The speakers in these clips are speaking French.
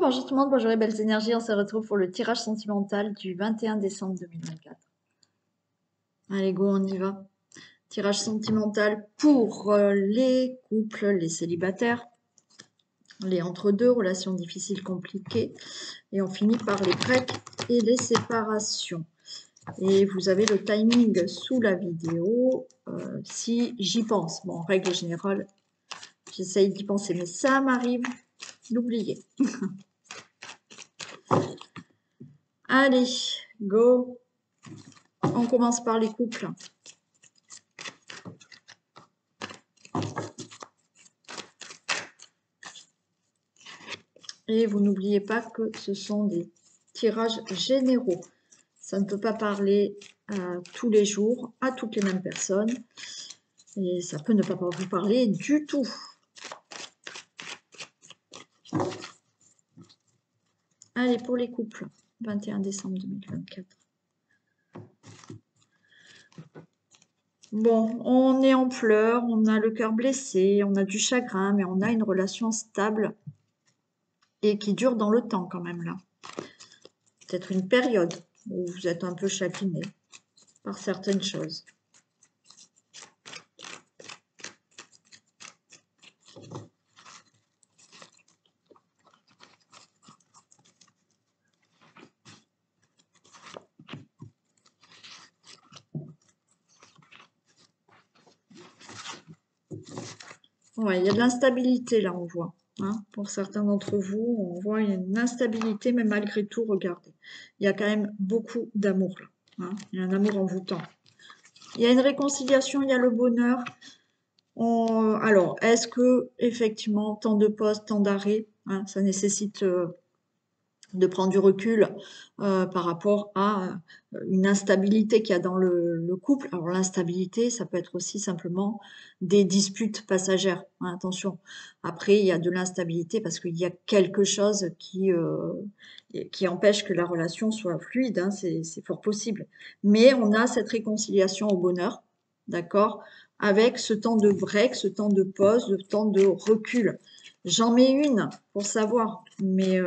Bonjour tout le monde, bonjour les belles énergies, on se retrouve pour le tirage sentimental du 21 décembre 2024. Allez go, on y va. Tirage sentimental pour les couples, les célibataires, les entre-deux, relations difficiles, compliquées. Et on finit par les breaks et les séparations. Et vous avez le timing sous la vidéo, si j'y pense. Bon, en règle générale, j'essaye d'y penser, mais ça m'arrive d'oublier. Allez, go. On commence par les couples. Et vous n'oubliez pas que ce sont des tirages généraux. Ça ne peut pas parler tous les jours à toutes les mêmes personnes. Et ça peut ne pas vous parler du tout. Allez, pour les couples, 21 décembre 2024. Bon, on est en pleurs, on a le cœur blessé, on a du chagrin, mais on a une relation stable et qui dure dans le temps quand même là. Peut-être une période où vous êtes un peu chagriné par certaines choses. Ouais, il y a de l'instabilité là, on voit. Hein. Pour certains d'entre vous, on voit une instabilité, mais malgré tout, regardez. Il y a quand même beaucoup d'amour là. Hein. Il y a un amour envoûtant. Il y a une réconciliation, il y a le bonheur. Alors, est-ce que, effectivement, tant de postes, tant d'arrêts, hein, ça nécessite de prendre du recul par rapport à une instabilité qu'il y a dans le couple. Alors l'instabilité, ça peut être aussi simplement des disputes passagères. Hein, attention. Après, il y a de l'instabilité parce qu'il y a quelque chose qui empêche que la relation soit fluide. Hein, c'est fort possible. Mais on a cette réconciliation au bonheur, d'accord, avec ce temps de break, ce temps de pause, ce temps de recul. J'en mets une pour savoir, mais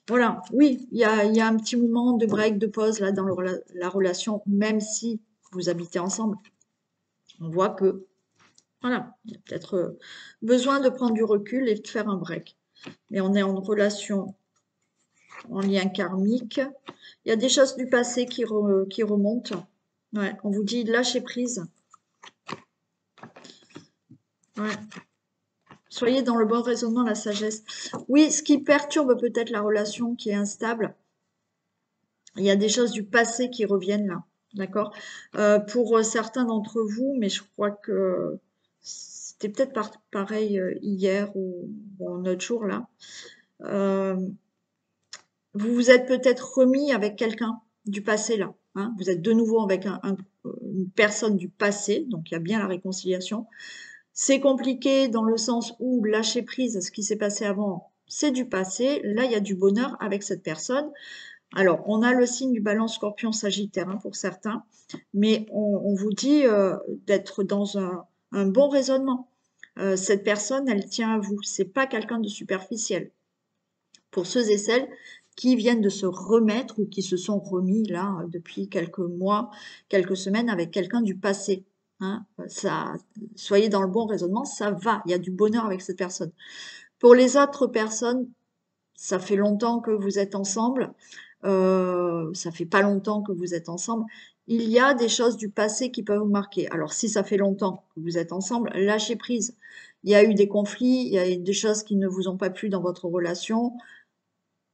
voilà, oui, il y a un petit moment de break, de pause là dans la relation, même si vous habitez ensemble. On voit que, voilà, il y a peut-être besoin de prendre du recul et de faire un break. Mais on est en relation, en lien karmique. Il y a des choses du passé qui remontent. Ouais, on vous dit lâcher prise. Ouais. Soyez dans le bon raisonnement, la sagesse. Oui, ce qui perturbe peut-être la relation qui est instable, il y a des choses du passé qui reviennent là, d'accord? Pour certains d'entre vous, mais je crois que c'était peut-être pareil hier ou un autre jour là, vous vous êtes peut-être remis avec quelqu'un du passé là, hein? Vous êtes de nouveau avec une personne du passé, donc il y a bien la réconciliation. C'est compliqué dans le sens où lâcher prise, ce qui s'est passé avant, c'est du passé. Là, il y a du bonheur avec cette personne. Alors, on a le signe du Balance Scorpion Sagittaire hein, pour certains, mais on vous dit d'être dans un bon raisonnement. Cette personne, elle tient à vous. C'est pas quelqu'un de superficiel. Pour ceux et celles qui viennent de se remettre ou qui se sont remis là depuis quelques mois, quelques semaines avec quelqu'un du passé. Hein, ça, soyez dans le bon raisonnement, ça va. Il y a du bonheur avec cette personne. Pour les autres personnes, ça fait longtemps que vous êtes ensemble. Ça fait pas longtemps que vous êtes ensemble. Il y a des choses du passé qui peuvent vous marquer. Alors, si ça fait longtemps que vous êtes ensemble, lâchez prise. Il y a eu des conflits, il y a eu des choses qui ne vous ont pas plu dans votre relation.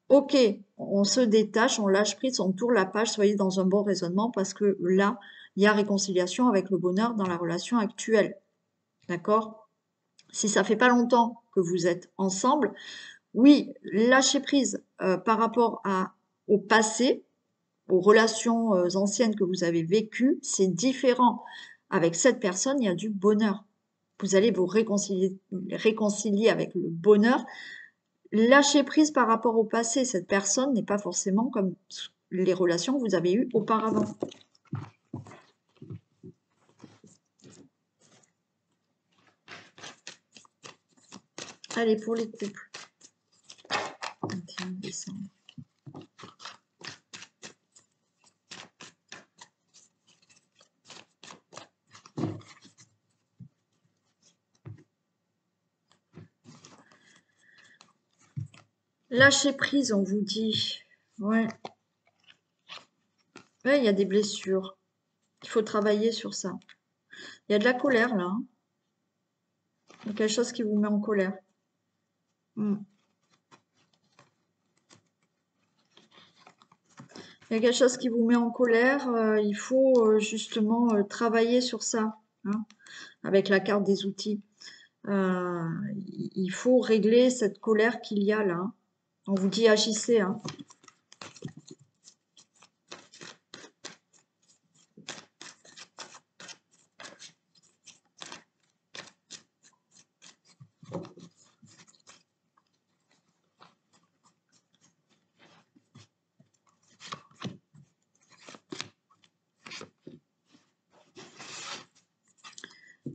Ok, on se détache, on lâche prise, on tourne la page, soyez dans un bon raisonnement parce que là, il y a réconciliation avec le bonheur dans la relation actuelle. D'accord? Si ça fait pas longtemps que vous êtes ensemble, oui, lâcher prise par rapport au passé, aux relations anciennes que vous avez vécues, c'est différent. Avec cette personne, il y a du bonheur. Vous allez vous réconcilier avec le bonheur. Lâcher prise par rapport au passé. Cette personne n'est pas forcément comme les relations que vous avez eues auparavant. Allez, pour les couples. décembre. Lâcher prise, on vous dit. Ouais. Ouais, il y a des blessures. Il faut travailler sur ça. Il y a de la colère là. Hein. Il y a quelque chose qui vous met en colère. Hmm. Il y a quelque chose qui vous met en colère. Il faut justement travailler sur ça. Hein, avec la carte des outils. Il faut régler cette colère qu'il y a là. Hein. On vous dit agissez. Hein.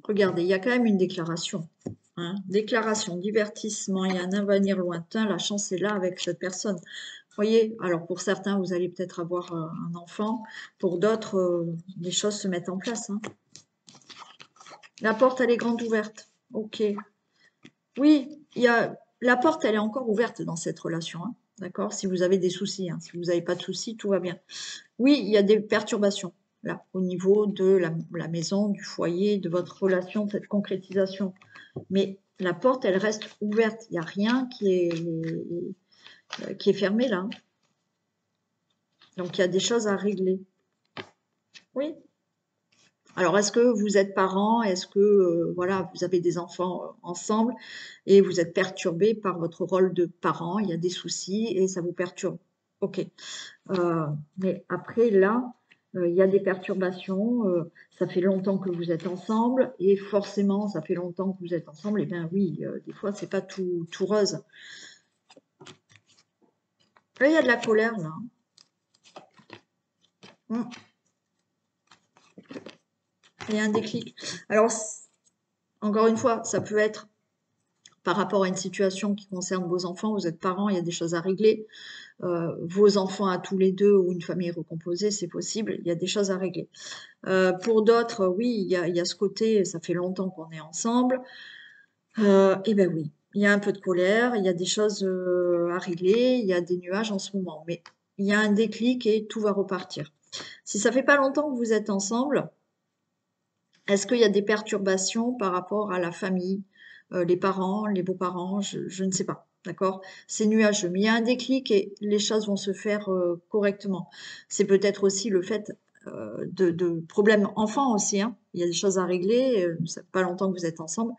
Regardez, il y a quand même une déclaration. Hein. Déclaration, divertissement, il y a un avenir lointain, la chance est là avec cette personne. Vous voyez, alors pour certains, vous allez peut-être avoir un enfant, pour d'autres, les choses se mettent en place. Hein. La porte, elle est grande ouverte. Ok. Oui, la porte, elle est encore ouverte dans cette relation. Hein. D'accord? Si vous avez des soucis, hein. Si vous n'avez pas de soucis, tout va bien. Oui, il y a des perturbations, là, au niveau de la maison, du foyer, de votre relation, de cette concrétisation. Mais la porte, elle reste ouverte. Il n'y a rien qui est fermé, là. Donc, il y a des choses à régler. Oui. Alors, est-ce que vous êtes parents? Est-ce que voilà, vous avez des enfants ensemble et vous êtes perturbé par votre rôle de parent? Il y a des soucis et ça vous perturbe. Ok. Mais après, là, il y a des perturbations. Ça fait longtemps que vous êtes ensemble et forcément, ça fait longtemps que vous êtes ensemble. Et bien oui, des fois, c'est pas tout rose. Là, il y a de la colère, là. Hum. Il y a un déclic. Alors, encore une fois, ça peut être par rapport à une situation qui concerne vos enfants, vous êtes parents, il y a des choses à régler. Vos enfants à tous les deux ou une famille recomposée, c'est possible, il y a des choses à régler. Pour d'autres, oui, il y a ce côté, ça fait longtemps qu'on est ensemble. Eh bien oui, il y a un peu de colère, il y a des choses à régler, il y a des nuages en ce moment, mais il y a un déclic et tout va repartir. Si ça fait pas longtemps que vous êtes ensemble, est-ce qu'il y a des perturbations par rapport à la famille, les parents, les beaux-parents, je ne sais pas, d'accord? C'est nuageux, mais il y a un déclic et les choses vont se faire correctement. C'est peut-être aussi le fait de problèmes enfants aussi, hein. Il y a des choses à régler, ça fait pas longtemps que vous êtes ensemble,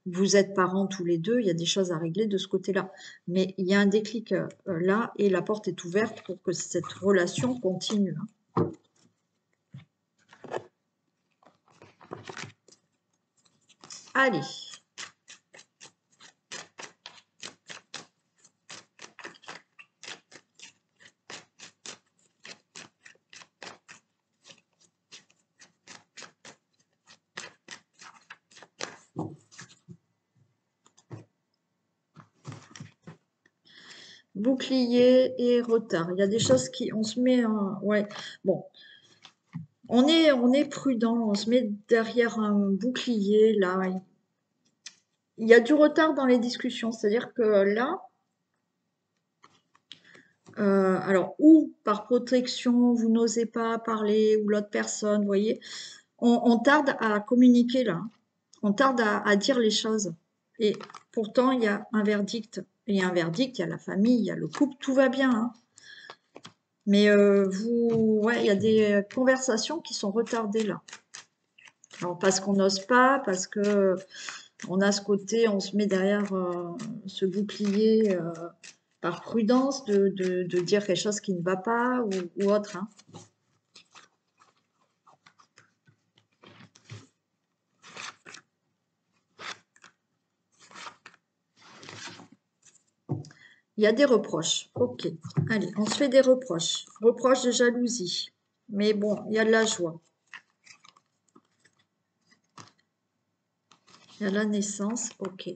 vous êtes parents tous les deux, il y a des choses à régler de ce côté-là. Mais il y a un déclic là et la porte est ouverte pour que cette relation continue. Hein. Allez. Bouclier et retard. Il y a des choses qui, on se met, ouais, bon, on est prudent, on se met derrière un bouclier là. Il y a du retard dans les discussions, c'est-à-dire que là, alors ou par protection, vous n'osez pas parler ou l'autre personne, vous voyez, on tarde à communiquer là, on tarde à dire les choses. Et pourtant, il y a un verdict. Il y a un verdict, il y a la famille, il y a le couple, tout va bien. Hein. Mais ouais, il y a des conversations qui sont retardées là. Alors parce qu'on n'ose pas, parce que on a ce côté, on se met derrière ce bouclier par prudence de dire quelque chose qui ne va pas ou autre. Hein. Il y a des reproches. Ok. Allez, on se fait des reproches. Reproches de jalousie. Mais bon, il y a de la joie. Il y a la naissance. Ok.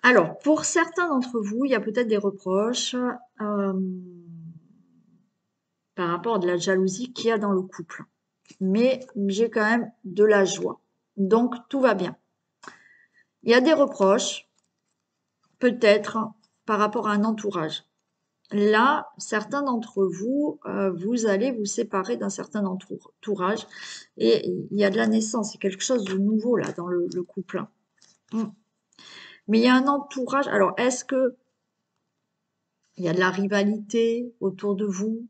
Alors, pour certains d'entre vous, il y a peut-être des reproches par rapport à de la jalousie qu'il y a dans le couple. Mais j'ai quand même de la joie. Donc, tout va bien. Il y a des reproches, peut-être, par rapport à un entourage. Là, certains d'entre vous, vous allez vous séparer d'un certain entourage et il y a de la naissance, c'est quelque chose de nouveau là dans le couple. Mais il y a un entourage. Alors, est-ce que il y a de la rivalité autour de vous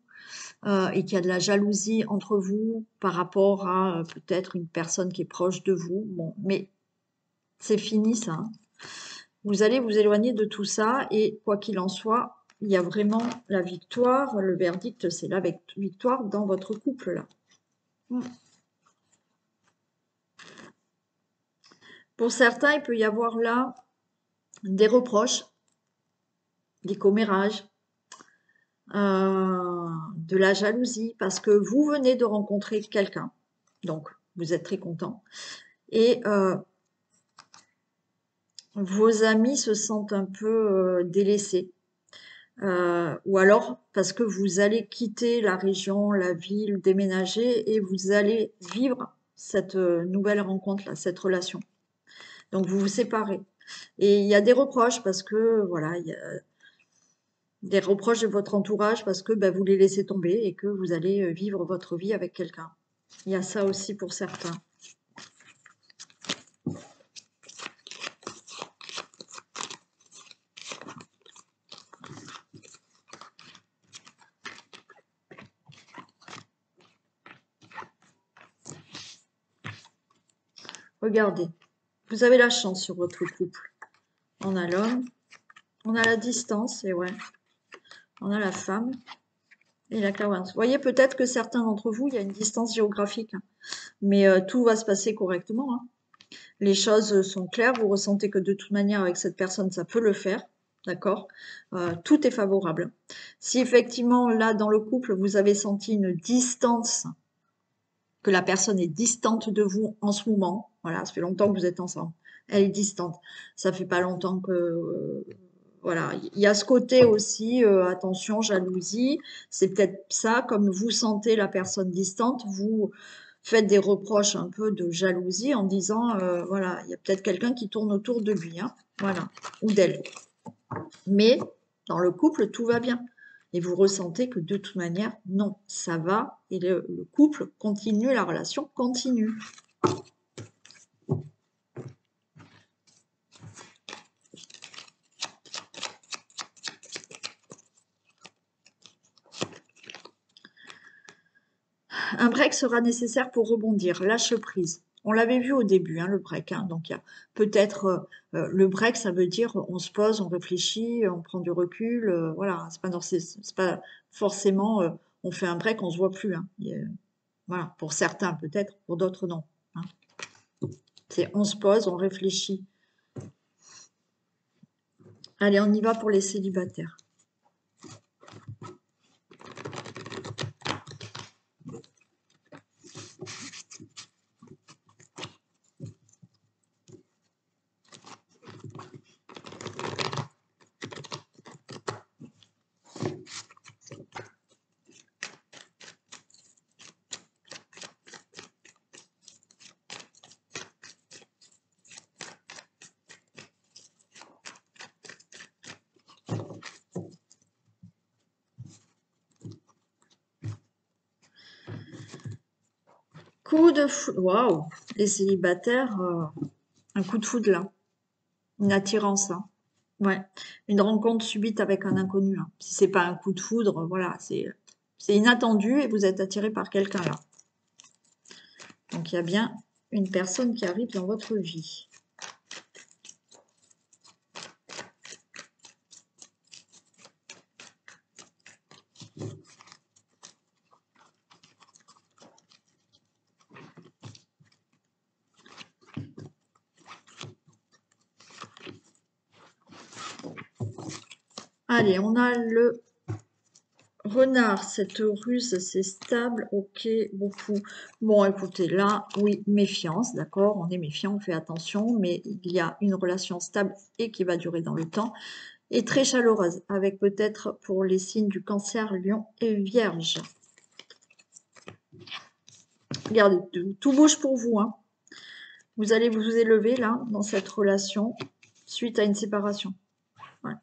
et qu'il y a de la jalousie entre vous par rapport à peut-être une personne qui est proche de vous? Bon, mais c'est fini ça, hein. Vous allez vous éloigner de tout ça et quoi qu'il en soit, il y a vraiment la victoire. Le verdict, c'est la victoire dans votre couple là. Pour certains, il peut y avoir là des reproches, des commérages, de la jalousie, parce que vous venez de rencontrer quelqu'un, donc vous êtes très content, et vos amis se sentent un peu délaissés. Ou alors parce que vous allez quitter la région, la ville, déménager et vous allez vivre cette nouvelle rencontre, là, cette relation. Donc vous vous séparez. Et il y a des reproches parce que, voilà, il y a des reproches de votre entourage parce que ben, vous les laissez tomber et que vous allez vivre votre vie avec quelqu'un. Il y a ça aussi pour certains. Regardez, vous avez la chance sur votre couple. On a l'homme, on a la distance, et ouais, on a la femme et la clairvoyance. Vous voyez, peut-être que certains d'entre vous, il y a une distance géographique, hein, mais tout va se passer correctement, hein. Les choses sont claires, vous ressentez que de toute manière, avec cette personne, ça peut le faire, d'accord? Tout est favorable. Si effectivement, là, dans le couple, vous avez senti une distance, que la personne est distante de vous en ce moment, voilà, ça fait longtemps que vous êtes ensemble, elle est distante, ça fait pas longtemps que... voilà, il y a ce côté aussi, attention, jalousie, c'est peut-être ça, comme vous sentez la personne distante, vous faites des reproches un peu de jalousie en disant, voilà, il y a peut-être quelqu'un qui tourne autour de lui, hein, voilà, ou d'elle. Mais dans le couple, tout va bien. Et vous ressentez que de toute manière, non, ça va, et le couple continue, la relation continue. Un break sera nécessaire pour rebondir. Lâche prise. On l'avait vu au début, hein, le break. Hein. Donc, il y a peut-être le break, ça veut dire on se pose, on réfléchit, on prend du recul. Voilà, c'est pas forcément on fait un break, on se voit plus. Hein. Voilà, pour certains peut-être, pour d'autres non. Hein. C'est on se pose, on réfléchit. Allez, on y va pour les célibataires. Coup de foudre. Waouh! Les célibataires, un coup de foudre là. Une attirance. Hein. Ouais. Une rencontre subite avec un inconnu. Hein. Si c'est pas un coup de foudre, voilà, c'est inattendu et vous êtes attiré par quelqu'un là. Donc il y a bien une personne qui arrive dans votre vie. Allez, on a le Renard, cette ruse, c'est stable, ok, beaucoup. Bon, écoutez, là, oui, méfiance, d'accord, on est méfiant, on fait attention, mais il y a une relation stable et qui va durer dans le temps, et très chaleureuse, avec peut-être pour les signes du Cancer, Lion et Vierge. Regardez, tout bouge pour vous, hein. Vous allez vous élever, là, dans cette relation, suite à une séparation. Voilà.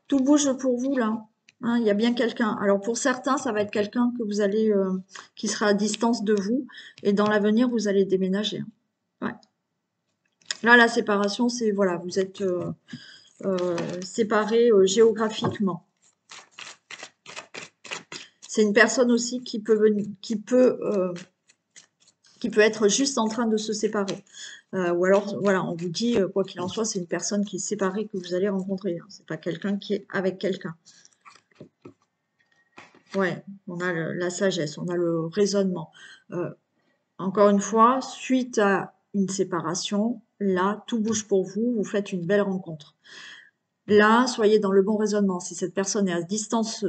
Tout bouge pour vous, là. Hein, il y a bien quelqu'un. Alors pour certains, ça va être quelqu'un que vous allez, qui sera à distance de vous, et dans l'avenir, vous allez déménager. Ouais. Là, la séparation, c'est voilà, vous êtes séparés géographiquement. C'est une personne aussi qui peut venir, qui peut être juste en train de se séparer. Ou alors, voilà, on vous dit, quoi qu'il en soit, c'est une personne qui est séparée que vous allez rencontrer. Hein. C'est pas quelqu'un qui est avec quelqu'un. Ouais, on a la sagesse, on a le raisonnement. Encore une fois, suite à une séparation, là, tout bouge pour vous, vous faites une belle rencontre. Là, soyez dans le bon raisonnement. Si cette personne est à distance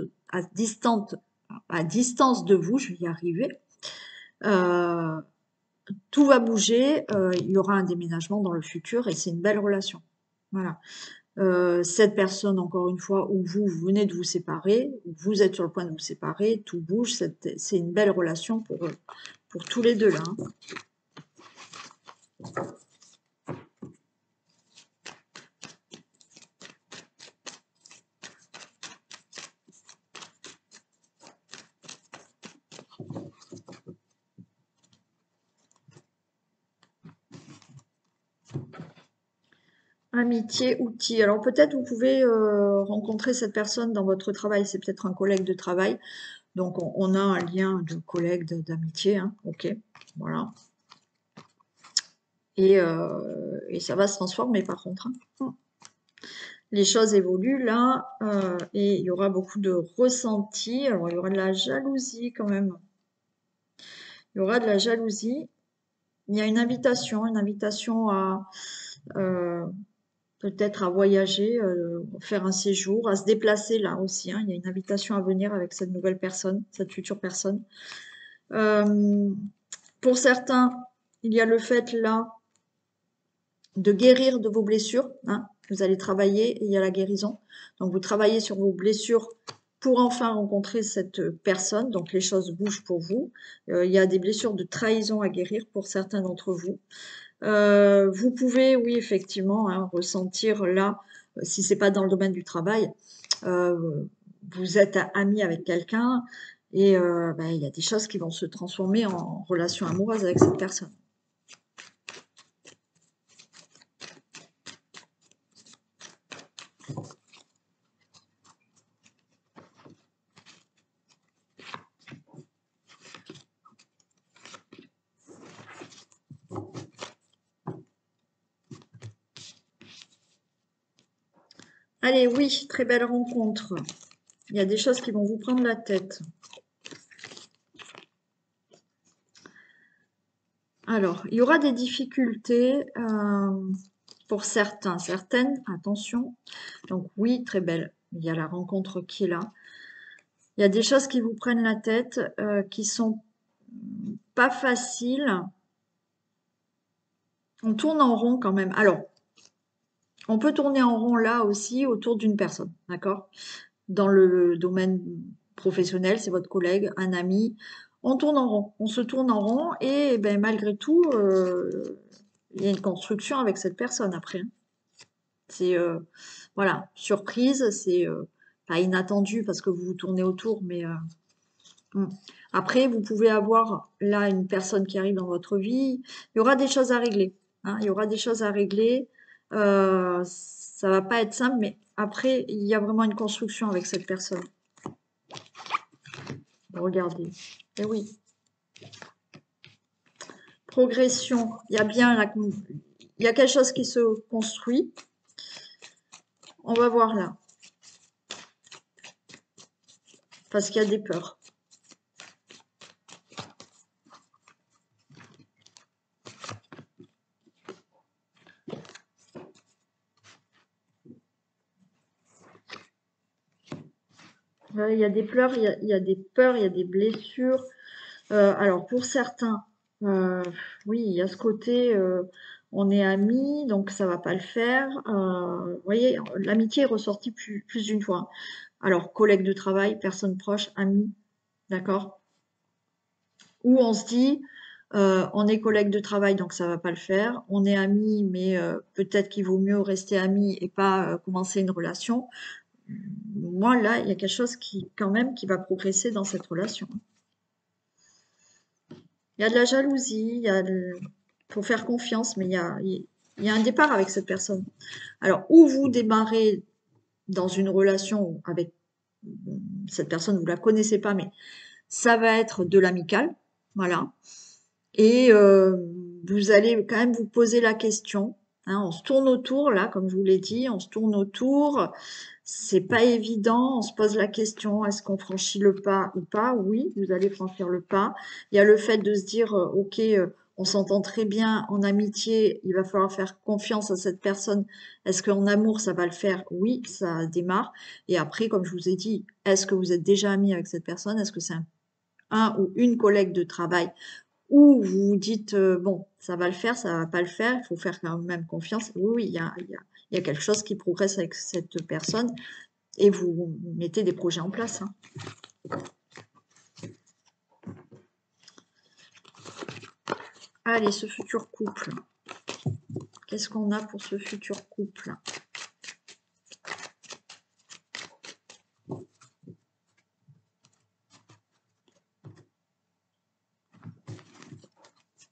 de vous, je vais y arriver, tout va bouger, il y aura un déménagement dans le futur et c'est une belle relation. Voilà. Cette personne, encore une fois, où vous venez de vous séparer, où vous êtes sur le point de vous séparer, tout bouge, c'est une belle relation pour tous les deux là. Hein. Amitié, outil. Alors peut-être vous pouvez rencontrer cette personne dans votre travail, c'est peut-être un collègue de travail. Donc on a un lien de collègue, d'amitié, hein. Ok, voilà. Et ça va se transformer par contre. Hein. Les choses évoluent là, et il y aura beaucoup de ressentis. Alors il y aura de la jalousie quand même. Il y aura de la jalousie. Il y a une invitation à peut-être à voyager, faire un séjour, à se déplacer là aussi. Hein. Il y a une invitation à venir avec cette nouvelle personne, cette future personne. Pour certains, il y a le fait là de guérir de vos blessures. Hein. Vous allez travailler et il y a la guérison. Donc vous travaillez sur vos blessures pour enfin rencontrer cette personne. Donc les choses bougent pour vous. Il y a des blessures de trahison à guérir pour certains d'entre vous. Vous pouvez, oui, effectivement, hein, ressentir là, si c'est pas dans le domaine du travail, vous êtes amis avec quelqu'un et il y a des choses qui vont se transformer en relation amoureuse avec cette personne. Allez, oui, très belle rencontre. Il y a des choses qui vont vous prendre la tête. Alors, il y aura des difficultés pour certaines, attention. Donc oui, très belle. Il y a la rencontre qui est là. Il y a des choses qui vous prennent la tête, qui sont pas faciles. On tourne en rond quand même. Alors, on peut tourner en rond là aussi autour d'une personne, d'accord? Dans le domaine professionnel, c'est votre collègue, un ami. On tourne en rond, on se tourne en rond et ben, malgré tout, il y a une construction avec cette personne après. Hein. C'est voilà, surprise, c'est pas inattendu parce que vous vous tournez autour, mais après, vous pouvez avoir là une personne qui arrive dans votre vie. Il y aura des choses à régler. Hein, il y aura des choses à régler. Ça va pas être simple, mais après, il y a vraiment une construction avec cette personne. Regardez. Eh oui. Progression. Il y a bien il y a quelque chose qui se construit. On va voir là. Parce qu'il y a des peurs. Ouais, il y a des pleurs, il y a des peurs, il y a des blessures. Alors pour certains, oui, il y a ce côté, on est amis, donc ça va pas le faire. Vous voyez, l'amitié est ressortie plus d'une fois, hein. Alors collègues de travail, personnes proches, amis, d'accord? Ou on se dit, on est collègues de travail, donc ça va pas le faire. On est amis, mais peut-être qu'il vaut mieux rester amis et pas commencer une relation. Moi, là, il y a quelque chose qui, quand même, qui va progresser dans cette relation. Il y a de la jalousie, faut faire confiance, mais il y a un départ avec cette personne. Alors, ou vous démarrez dans une relation avec cette personne, vous la connaissez pas, mais ça va être de l'amical, voilà. Et vous allez quand même vous poser la question, hein, on se tourne autour, là, comme je vous l'ai dit, on se tourne autour. C'est pas évident, on se pose la question, est-ce qu'on franchit le pas ou pas? Oui, vous allez franchir le pas. Il y a le fait de se dire, ok, on s'entend très bien en amitié, il va falloir faire confiance à cette personne. Est-ce qu'en amour, ça va le faire? Oui, ça démarre. Et après, comme je vous ai dit, est-ce que vous êtes déjà ami avec cette personne? Est-ce que c'est un ou une collègue de travail? Ou vous vous dites, bon, ça va le faire, ça va pas le faire, il faut faire quand même confiance. Oui, oui, il y a quelque chose qui progresse avec cette personne et vous mettez des projets en place, hein. Allez, ce futur couple. Qu'est-ce qu'on a pour ce futur couple?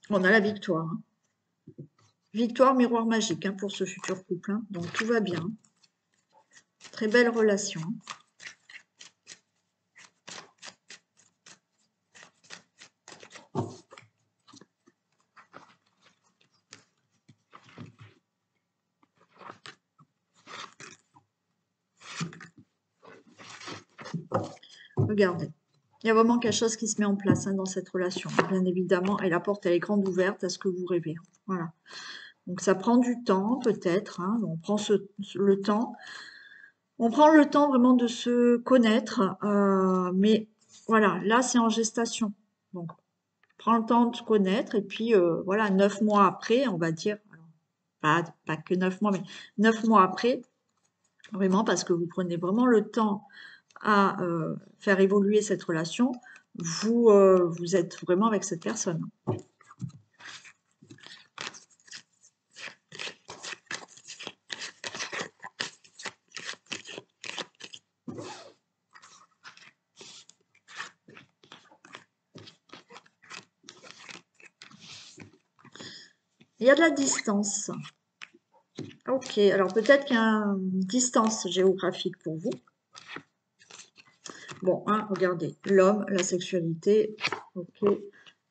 On a la victoire, hein. Victoire, miroir magique, hein, pour ce futur couple, hein. Donc tout va bien. Très belle relation. Regardez. Il y a vraiment quelque chose qui se met en place, hein, dans cette relation, bien évidemment. Et la porte, elle est grande ouverte à ce que vous rêvez, hein. Voilà. Donc ça prend du temps, peut-être, hein. On prend le temps. On prend le temps vraiment de se connaître, mais voilà, là c'est en gestation. Donc, prends le temps de se connaître et puis voilà, 9 mois après, on va dire, alors, pas que 9 mois, mais 9 mois après, vraiment parce que vous prenez vraiment le temps à faire évoluer cette relation, vous êtes vraiment avec cette personne. Il y a de la distance. Ok, alors peut-être qu'il y a une distance géographique pour vous. Bon, hein, regardez, l'homme, la sexualité, ok.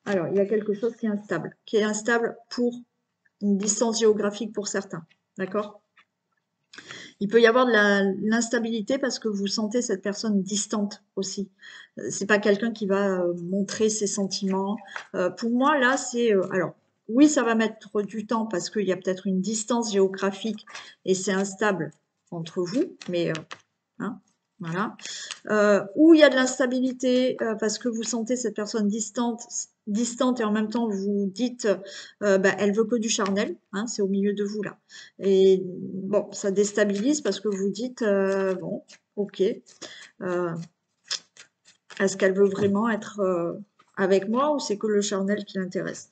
Alors, il y a quelque chose qui est instable pour une distance géographique pour certains, d'accord? Il peut y avoir de l'instabilité parce que vous sentez cette personne distante aussi. C'est pas quelqu'un qui va montrer ses sentiments. Pour moi, là, alors, oui, ça va mettre du temps parce qu'il y a peut-être une distance géographique et c'est instable entre vous, mais hein, voilà. Où il y a de l'instabilité parce que vous sentez cette personne distante et en même temps vous dites bah, elle veut que du charnel, hein, c'est au milieu de vous là. Et bon, ça déstabilise parce que vous dites bon, ok, est-ce qu'elle veut vraiment être avec moi ou c'est que le charnel qui l'intéresse?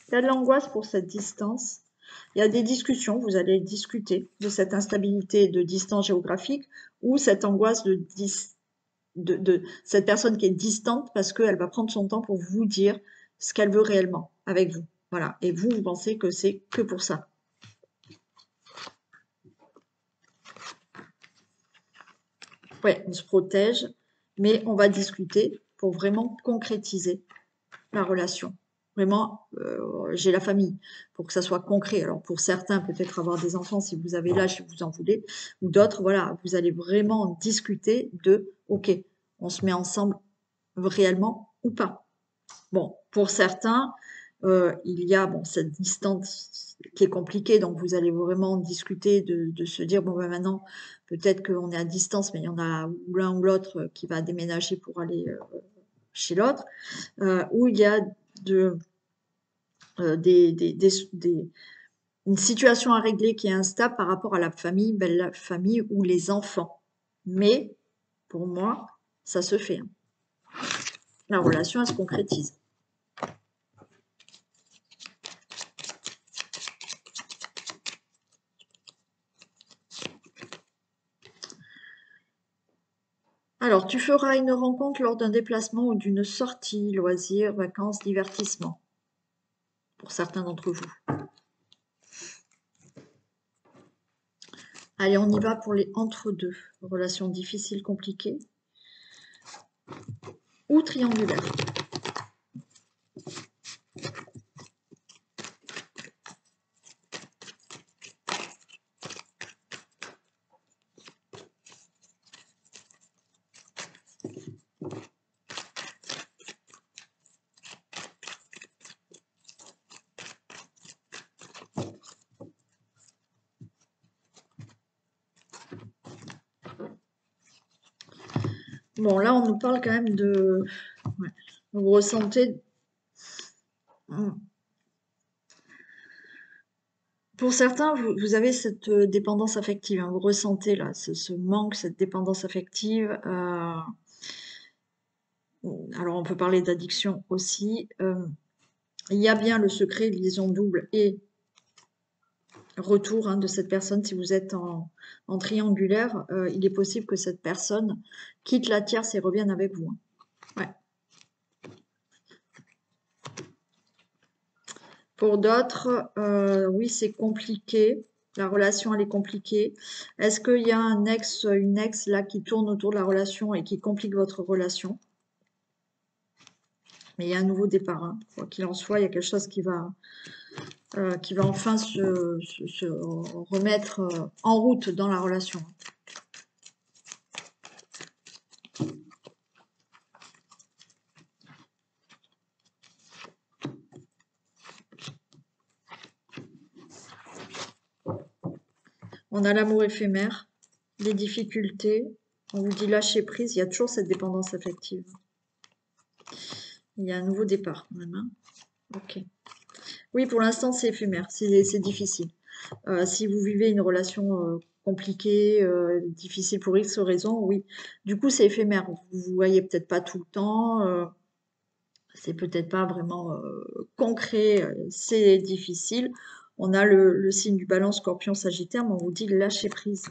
Il y a de l'angoisse pour cette distance. Il y a des discussions, vous allez discuter de cette instabilité de distance géographique ou cette angoisse de cette personne qui est distante parce qu'elle va prendre son temps pour vous dire ce qu'elle veut réellement avec vous. Voilà. Et vous pensez que c'est que pour ça. Ouais, on se protège, mais on va discuter pour vraiment concrétiser la relation. Vraiment, j'ai la famille pour que ça soit concret. Alors pour certains, peut-être avoir des enfants si vous avez l'âge, si vous en voulez, ou d'autres, voilà, vous allez vraiment discuter de, ok, on se met ensemble réellement ou pas. Bon, pour certains, il y a bon, cette distance qui est compliquée, donc vous allez vraiment discuter de se dire, bon, ben maintenant, peut-être qu'on est à distance, mais il y en a ou l'un ou l'autre qui va déménager pour aller chez l'autre, où il y a de, une situation à régler qui est instable par rapport à la famille, belle famille ou les enfants. Mais pour moi, ça se fait, hein. La relation, elle se concrétise. Alors, tu feras une rencontre lors d'un déplacement ou d'une sortie, loisirs, vacances, divertissement, pour certains d'entre vous. Allez, on y va pour les entre-deux. Relations difficiles, compliquées ou triangulaires. Bon, là, on nous parle quand même de... Ouais. Vous ressentez... Pour certains, vous avez cette dépendance affective, hein. Vous ressentez là ce manque, cette dépendance affective. Alors, on peut parler d'addiction aussi. Il y a bien le secret, liaison double et retour, hein, de cette personne. Si vous êtes en triangulaire, il est possible que cette personne quitte la tierce et revienne avec vous, hein. Ouais. Pour d'autres, oui, c'est compliqué. La relation, elle est compliquée. Est-ce qu'il y a un ex, une ex là qui tourne autour de la relation et qui complique votre relation? Mais il y a un nouveau départ, hein. Quoi qu'il en soit, il y a quelque chose qui va enfin se remettre en route dans la relation. On a l'amour éphémère, les difficultés, on vous dit lâcher prise, il y a toujours cette dépendance affective. Il y a un nouveau départ quand même, hein. Ok. Oui, pour l'instant, c'est éphémère, c'est difficile. Si vous vivez une relation compliquée, difficile pour X raisons, oui. Du coup, c'est éphémère. Vous ne voyez peut-être pas tout le temps, c'est peut-être pas vraiment concret, c'est difficile. On a le signe du Balance, Scorpion, Sagittaire, mais on vous dit lâcher prise.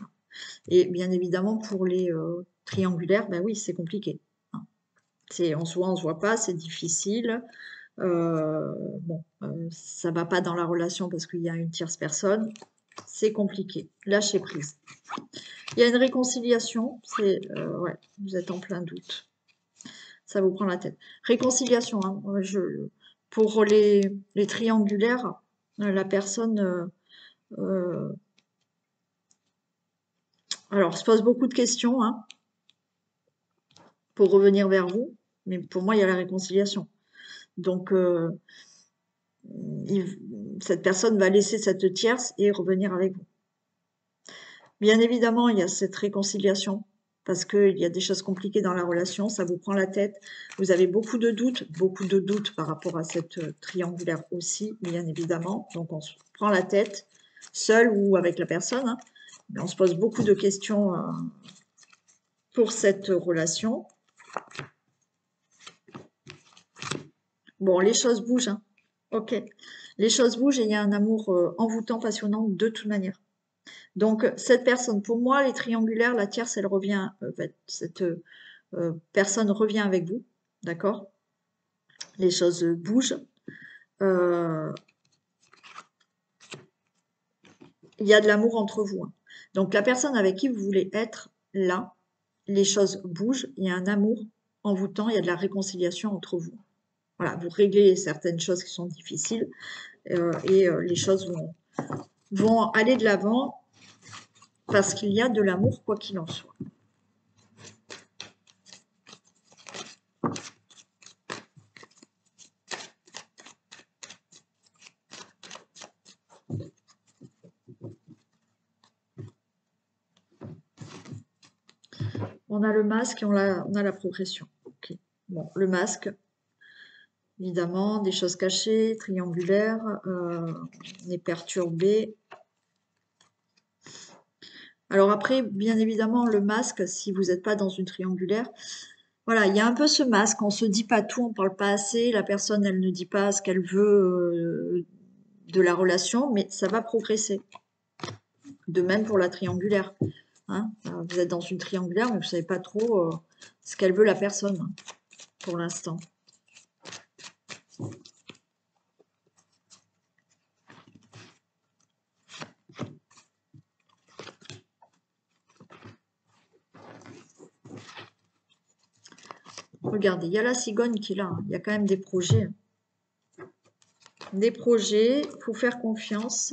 Et bien évidemment, pour les triangulaires, ben oui, c'est compliqué, hein. On se voit pas, c'est difficile. Bon, ça va pas dans la relation parce qu'il y a une tierce personne. C'est compliqué. Lâcher prise. Il y a une réconciliation. C'est ouais, vous êtes en plein doute. Ça vous prend la tête. Réconciliation, hein. Pour les triangulaires, la personne alors se pose beaucoup de questions, hein, pour revenir vers vous, mais pour moi, il y a la réconciliation. Donc, cette personne va laisser cette tierce et revenir avec vous. Bien évidemment, il y a cette réconciliation parce qu'il y a des choses compliquées dans la relation, ça vous prend la tête. Vous avez beaucoup de doutes par rapport à cette triangulaire aussi, bien évidemment. Donc, on se prend la tête, seul ou avec la personne, hein, mais on se pose beaucoup de questions pour cette relation. Bon, les choses bougent, hein. Ok. Les choses bougent et il y a un amour envoûtant, passionnant de toute manière. Donc, cette personne, pour moi, les triangulaires, la tierce, elle revient, cette personne revient avec vous, d'accord? Les choses bougent. Il y a de l'amour entre vous, hein. Donc, la personne avec qui vous voulez être, là, les choses bougent, il y a un amour envoûtant, il y a de la réconciliation entre vous. Voilà, vous réglez certaines choses qui sont difficiles et les choses vont aller de l'avant parce qu'il y a de l'amour, quoi qu'il en soit. On a le masque et on a la progression. Ok. Bon, le masque, évidemment, des choses cachées, triangulaires, on est perturbé. Alors après, bien évidemment, le masque, si vous n'êtes pas dans une triangulaire, voilà, il y a un peu ce masque, on se dit pas tout, on parle pas assez, la personne, elle ne dit pas ce qu'elle veut de la relation, mais ça va progresser. De même pour la triangulaire. Hein. Vous êtes dans une triangulaire, mais vous savez pas trop ce qu'elle veut la personne, hein, pour l'instant. Regardez, il y a la cigogne qui est là, hein. Il y a quand même des projets. Des projets, il faut faire confiance.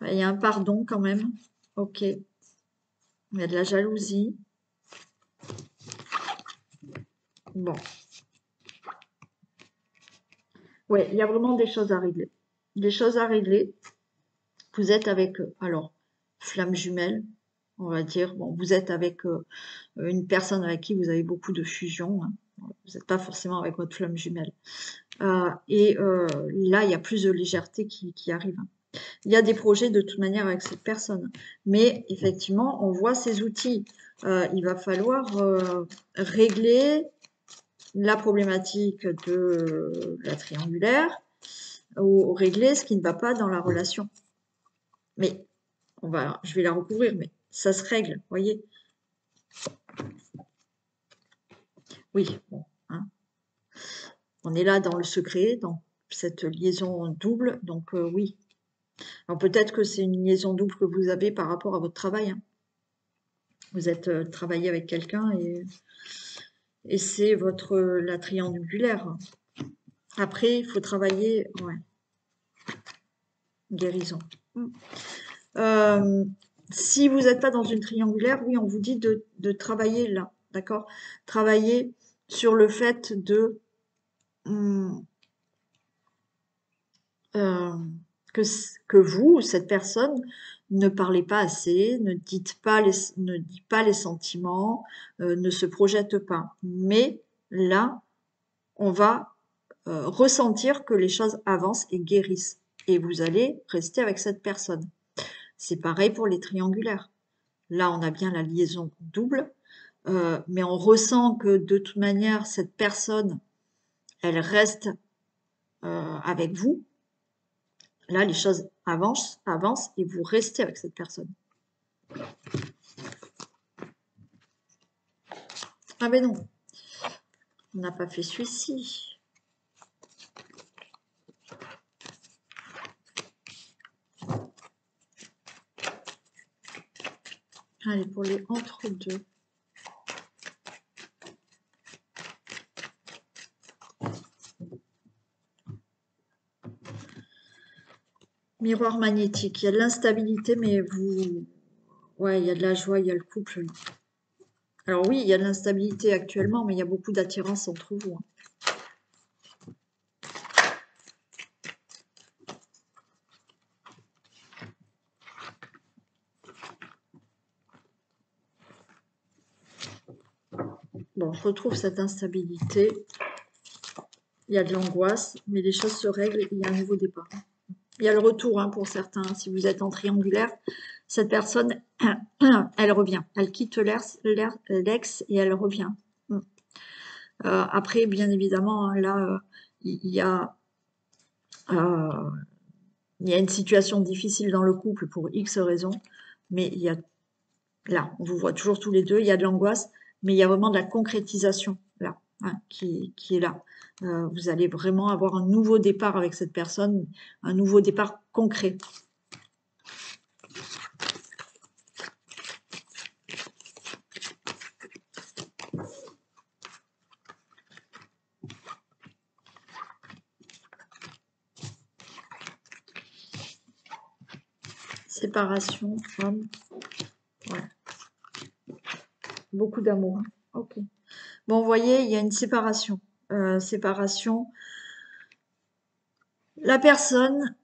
Il y a un pardon quand même. Ok. Il y a de la jalousie. Bon. Ouais, il y a vraiment des choses à régler. Des choses à régler. Vous êtes avec, alors, flamme jumelle, on va dire. Bon, vous êtes avec une personne avec qui vous avez beaucoup de fusion. Hein. Vous n'êtes pas forcément avec votre flamme jumelle. Là, il y a plus de légèreté qui arrive. Il y a des projets de toute manière avec cette personne. Mais effectivement, on voit ces outils. Il va falloir régler la problématique de la triangulaire ou régler ce qui ne va pas dans la relation. Mais je vais la recouvrir, mais ça se règle, voyez. Oui, bon, hein. On est là dans le secret, dans cette liaison double, donc oui. Alors peut-être que c'est une liaison double que vous avez par rapport à votre travail. Hein. Vous êtes travaillé avec quelqu'un et c'est la triangulaire. Après, il faut travailler, ouais. Guérison. Si vous n'êtes pas dans une triangulaire, oui, on vous dit de travailler là, d'accord? Travailler sur le fait de que vous, cette personne, ne parlez pas assez, ne dit pas les sentiments, ne se projette pas. Mais là, on va ressentir que les choses avancent et guérissent. Et vous allez rester avec cette personne. C'est pareil pour les triangulaires. Là, on a bien la liaison double, mais on ressent que de toute manière, cette personne, elle reste avec vous. Là, les choses avancent et vous restez avec cette personne. Ah ben non, on n'a pas fait celui-ci. Allez, pour les entre-deux. Miroir magnétique, il y a de l'instabilité, mais ouais, il y a de la joie, il y a le couple. Alors oui, il y a de l'instabilité actuellement, mais il y a beaucoup d'attirance entre vous. Hein. Bon, je retrouve cette instabilité. Il y a de l'angoisse, mais les choses se règlent et il y a un nouveau départ. Il y a le retour hein, pour certains. Si vous êtes en triangulaire, cette personne, elle revient. Elle quitte l'ex et elle revient. Après, bien évidemment, là, il y a une situation difficile dans le couple pour X raisons, mais il y a là, on vous voit toujours tous les deux, il y a de l'angoisse, mais il y a vraiment de la concrétisation là, hein, qui est là. Vous allez vraiment avoir un nouveau départ avec cette personne, un nouveau départ concret. Séparation, homme, ouais. Beaucoup d'amour. Hein. Ok. Bon, vous voyez, il y a une séparation. Séparation. La personne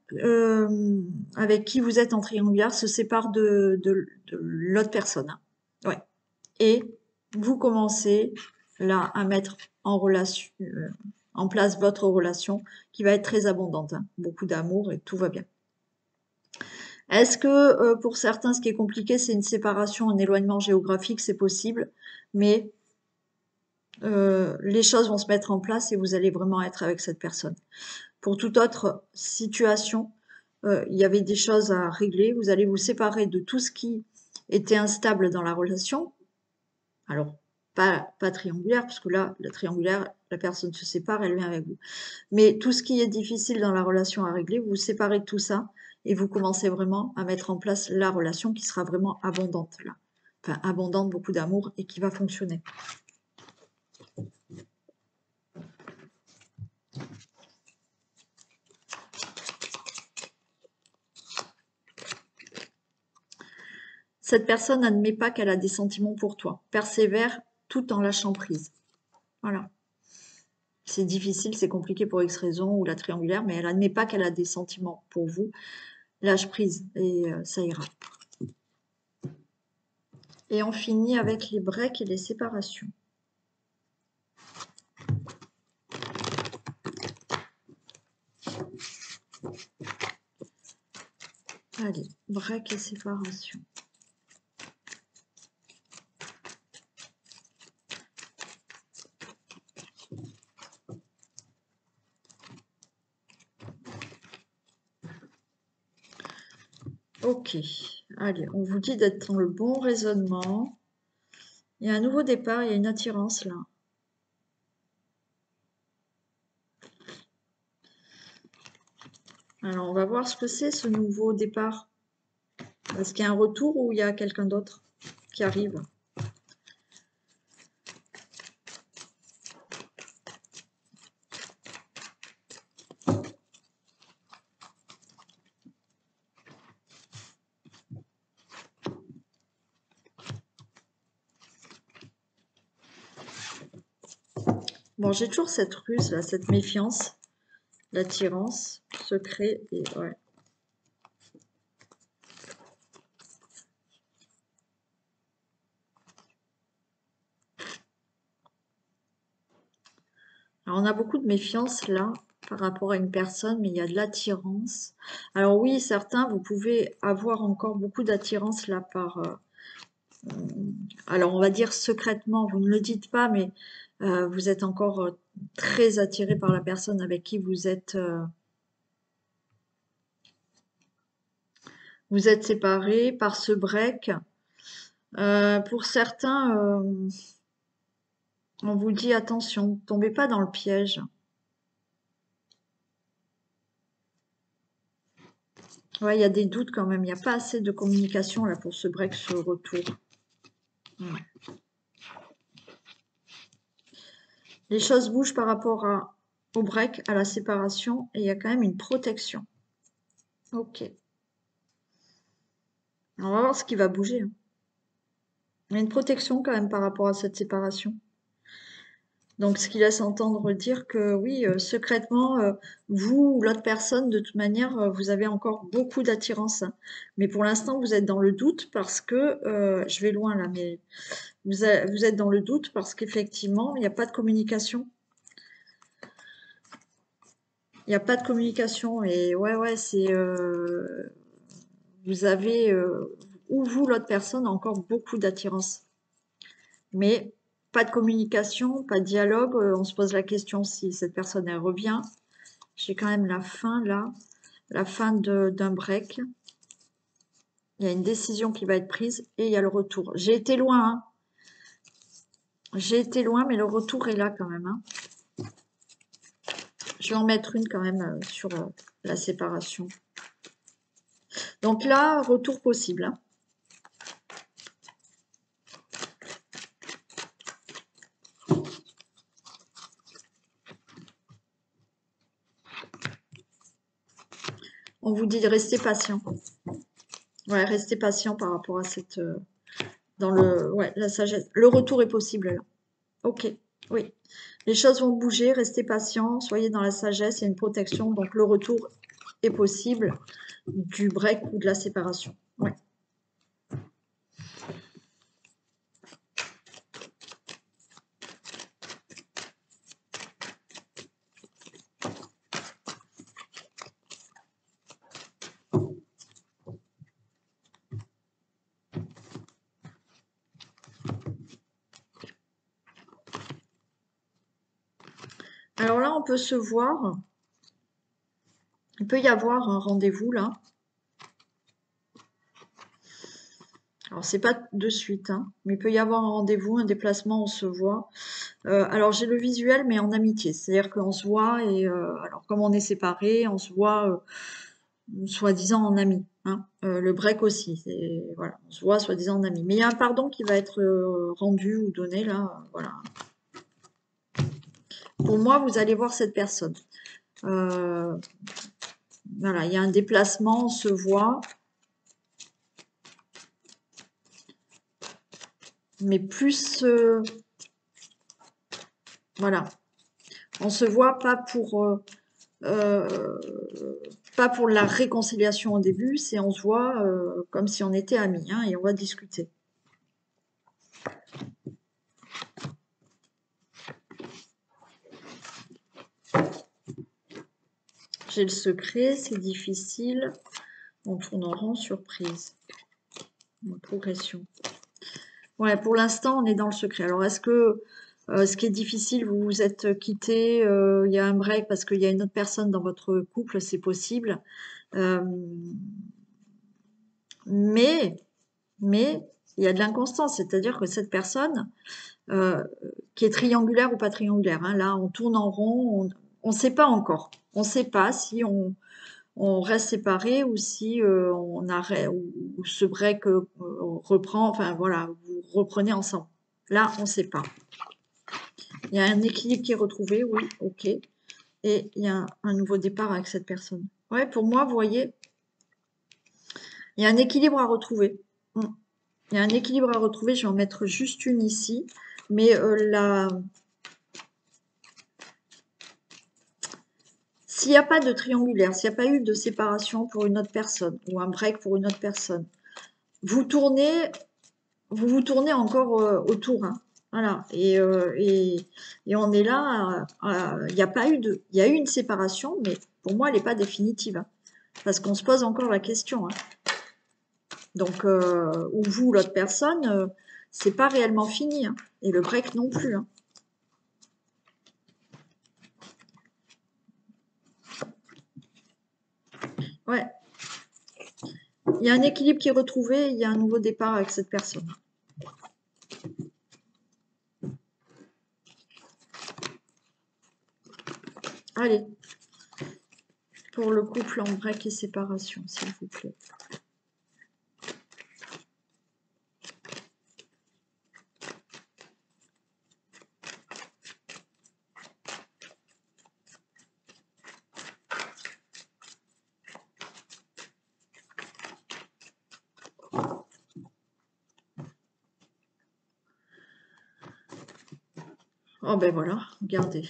avec qui vous êtes en triangulaire se sépare de l'autre personne. Ouais. Et vous commencez là à mettre en relation, en place votre relation qui va être très abondante, hein. Beaucoup d'amour et tout va bien. Est-ce que pour certains, ce qui est compliqué, c'est une séparation, un éloignement géographique, c'est possible, mais les choses vont se mettre en place et vous allez vraiment être avec cette personne. Pour toute autre situation, il y avait des choses à régler, vous allez vous séparer de tout ce qui était instable dans la relation. Alors, pas triangulaire, parce que là, la triangulaire, la personne se sépare, elle vient avec vous. Mais tout ce qui est difficile dans la relation à régler, vous vous séparez de tout ça et vous commencez vraiment à mettre en place la relation qui sera vraiment abondante là. Enfin, abondante, beaucoup d'amour et qui va fonctionner. Cette personne n'admet pas qu'elle a des sentiments pour toi. Persévère tout en lâchant prise. Voilà. C'est difficile, c'est compliqué pour X raison ou la triangulaire, mais elle n'admet pas qu'elle a des sentiments pour vous. Lâche prise et ça ira. Et on finit avec les breaks et les séparations. Allez, break et séparation. Ok, allez, on vous dit d'être dans le bon raisonnement. Il y a un nouveau départ, il y a une attirance là. Alors, on va voir ce que c'est ce nouveau départ. Est-ce qu'il y a un retour ou il y a quelqu'un d'autre qui arrive? Bon, j'ai toujours cette ruse là, cette méfiance, l'attirance, secret et ouais. Alors, on a beaucoup de méfiance là par rapport à une personne, mais il y a de l'attirance. Alors oui, certains, vous pouvez avoir encore beaucoup d'attirance là par... alors on va dire secrètement, vous ne le dites pas, mais vous êtes encore très attiré par la personne avec qui vous êtes séparés par ce break. Pour certains, on vous dit attention, tombez pas dans le piège. Ouais, il y a des doutes quand même. Il n'y a pas assez de communication là pour ce break, ce retour. Ouais. Les choses bougent par rapport au break, à la séparation, et il y a quand même une protection. Ok. On va voir ce qui va bouger, hein. Il y a une protection quand même par rapport à cette séparation. Donc, ce qui laisse entendre dire que oui, secrètement, vous ou l'autre personne, de toute manière, vous avez encore beaucoup d'attirance, hein. Mais pour l'instant, vous êtes dans le doute parce que, je vais loin là, mais vous êtes dans le doute parce qu'effectivement, il n'y a pas de communication. Il n'y a pas de communication et ouais, c'est... vous avez, ou vous, l'autre personne, a encore beaucoup d'attirance. Mais pas de communication, pas de dialogue. On se pose la question si cette personne, elle revient. J'ai quand même la fin, là. La fin d'un break. Il y a une décision qui va être prise et il y a le retour. J'ai été loin, hein. J'ai été loin, mais le retour est là quand même, hein. Je vais en mettre une quand même sur la séparation. Donc là, retour possible, hein. On vous dit de rester patient. Ouais, restez patient par rapport à cette... dans le... Ouais, la sagesse. Le retour est possible, là. Ok, oui. Les choses vont bouger, restez patient, soyez dans la sagesse, il y a une protection, donc le retour est possible du break ou de la séparation. Ouais. on peut se voir. Il peut y avoir un rendez-vous là. Alors, c'est pas de suite, hein, mais il peut y avoir un rendez-vous, un déplacement, on se voit. Alors, j'ai le visuel, mais en amitié. C'est-à-dire qu'on se voit et alors, comme on est séparés, on se voit soi-disant en amis. Hein. Le break aussi, voilà, on se voit soi-disant en amis. Mais il y a un pardon qui va être rendu ou donné là, voilà. Pour moi, vous allez voir cette personne. Voilà, il y a un déplacement, on se voit. Mais plus, voilà, on se voit pas pour la réconciliation au début, c'est on se voit comme si on était amis, hein, et on va discuter. J'ai le secret, c'est difficile. On tourne en rond, surprise. Progression. Ouais, pour l'instant, on est dans le secret. Alors, est-ce que ce qui est difficile, vous vous êtes quitté, il y a un break parce qu'il y a une autre personne dans votre couple, c'est possible. Mais il y a de l'inconstance, c'est-à-dire que cette personne, qui est triangulaire ou pas triangulaire, hein, là, on tourne en rond, on ne sait pas encore. On ne sait pas si on reste séparés ou si on arrête, ou ce break reprend, enfin voilà, vous reprenez ensemble. Là, on ne sait pas. Il y a un équilibre qui est retrouvé, oui, ok. Et il y a un nouveau départ avec cette personne. Ouais, pour moi, vous voyez, il y a un équilibre à retrouver. Il y a un équilibre à retrouver, je vais en mettre juste une ici. Mais s'il n'y a pas de triangulaire, s'il n'y a pas eu de séparation pour une autre personne ou un break pour une autre personne, vous vous tournez encore autour. Hein. Voilà. Et on est là, il y a eu une séparation, mais pour moi, elle n'est pas définitive. Hein, parce qu'on se pose encore la question. Hein. Donc, ou vous, l'autre personne, c'est pas réellement fini. Hein, et le break non plus. Hein. Ouais. Il y a un équilibre qui est retrouvé, il y a un nouveau départ avec cette personne. Allez, pour le couple en break et séparation, s'il vous plaît. Oh ben voilà, regardez.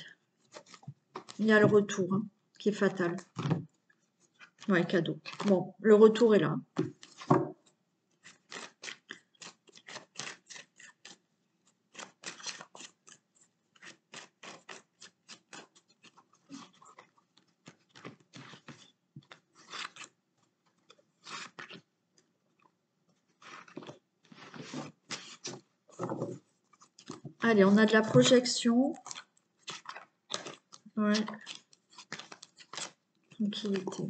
Il y a le retour hein, qui est fatal. Ouais, cadeau. Bon, le retour est là. Allez, on a de la projection. Ouais. Tranquillité.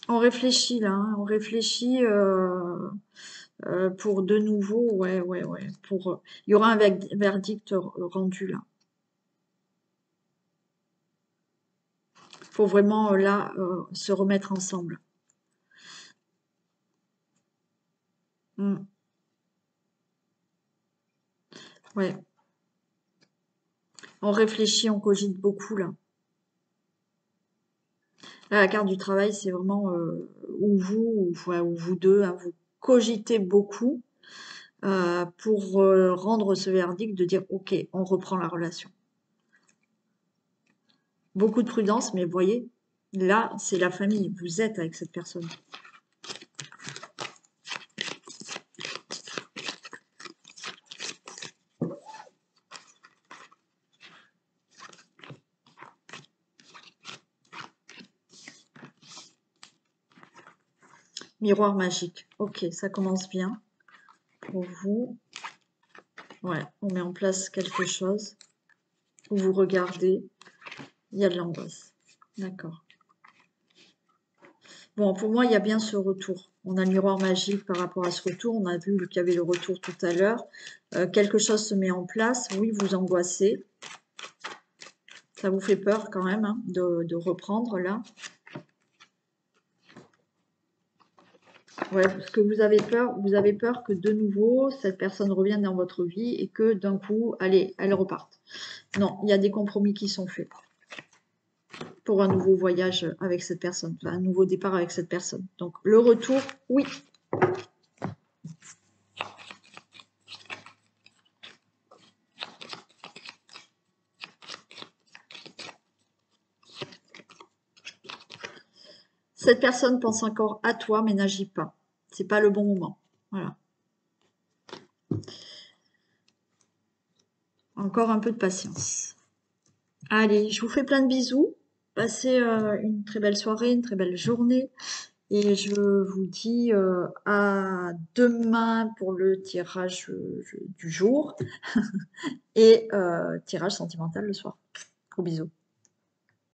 On réfléchit là, hein, on réfléchit pour de nouveau, ouais. Pour, il y aura un verdict rendu là. Il faut vraiment là se remettre ensemble. Ouais. On réfléchit, on cogite beaucoup là. Là, la carte du travail, c'est vraiment ou vous deux, hein, vous cogitez beaucoup pour rendre ce verdict de dire ok, on reprend la relation. Beaucoup de prudence, mais vous voyez, là, c'est la famille. Vous êtes avec cette personne. Miroir magique. Ok, ça commence bien pour vous. Ouais, on met en place quelque chose. Vous regardez, il y a de l'angoisse. D'accord. Bon, pour moi, il y a bien ce retour. On a le miroir magique par rapport à ce retour. On a vu qu'il y avait le retour tout à l'heure. Quelque chose se met en place. Oui, vous angoissez. Ça vous fait peur quand même hein, de reprendre là. Ouais, parce que vous avez peur que de nouveau, cette personne revienne dans votre vie et que d'un coup, allez, elle reparte. Non, il y a des compromis qui sont faits pour un nouveau voyage avec cette personne, enfin, un nouveau départ avec cette personne. Donc, le retour, oui. Cette personne pense encore à toi, mais n'agit pas. C'est pas le bon moment. Voilà. Encore un peu de patience. Allez, je vous fais plein de bisous. Passez une très belle soirée, une très belle journée. Et je vous dis à demain pour le tirage du jour et tirage sentimental le soir. Gros bisous.